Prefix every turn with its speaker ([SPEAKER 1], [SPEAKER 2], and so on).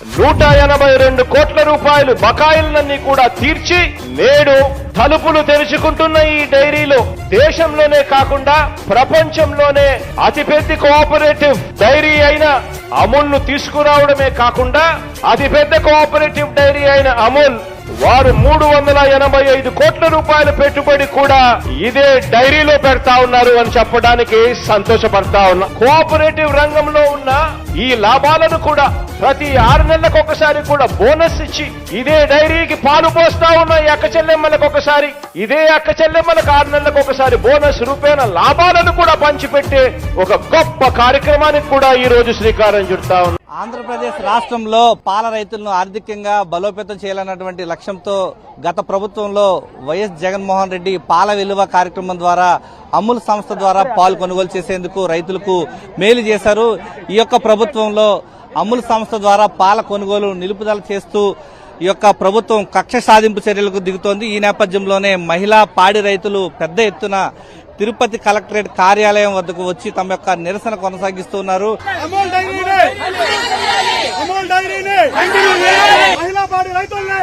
[SPEAKER 1] 182 కోట్ల రూపాయలు బకాయిలన్నీ కూడా తీర్చి నేడు తలుపులు తెరుచుకుంటున్న ఈ డైరీలో దేశంలోనే కాకుండా ప్రపంచంలోనే అతిపెద్ద కోఆపరేటివ్ డైరీ అయిన అమూల్ ను తీసుకురావడమే కాకుండా అతిపెద్ద కోఆపరేటివ్ డైరీ అయిన అమూల్ వారు 385 కోట్ల రూపాయల పెట్టుబడి కూడా ఇదే డైరీలో పెడతా ఉన్నారు అని చెప్పడానికి సంతోషపడతా ఉన్నా. కోఆపరేటివ్ రంగంలో ఉన్న ఈ లాభాలను కూడా ప్రతి 6 నెలలకు ఒకసారి కూడా బోనస్ ఇచ్చి ఇదే డైరీకి పాలు పోస్తా ఉన్న ఈ అక్క చెల్లెమ్మలకు ఒకసారి, ఇదే అక్క చెల్లెమ్మలకు 6 నెలలకు ఒకసారి బోనస్ రూపేణ లాభాలను కూడా పంచిపెట్టే ఒక గొప్ప కార్యక్రమానికి కూడా ఈ రోజు శ్రీకారం చుడతా ఉన్నా.
[SPEAKER 2] ఆంధ్రప్రదేశ్ రాష్ట్రంలో పాల రైతులను ఆర్థికంగా బలోపేతం చేయాలన్నటువంటి లక్ష్యంతో గత ప్రభుత్వంలో వైఎస్ జగన్మోహన్ రెడ్డి పాల విలువ కార్యక్రమం ద్వారా అమూల్ సంస్థ ద్వారా పాలు కొనుగోలు చేసేందుకు రైతులకు మేలు చేశారు. ఈ యొక్క ప్రభుత్వంలో అమూల్ సంస్థ ద్వారా పాల కొనుగోలు నిలుపుదల చేస్తూ ఈ యొక్క ప్రభుత్వం కక్ష సాధింపు చర్యలకు దిగుతోంది. ఈ నేపథ్యంలోనే మహిళా పాడి రైతులు పెద్ద ఎత్తున తిరుపతి కలెక్టరేట్ కార్యాలయం వద్దకు వచ్చి తమ యొక్క నిరసన కొనసాగిస్తున్నారు.
[SPEAKER 3] మహిళా పాడి రైతుల్ని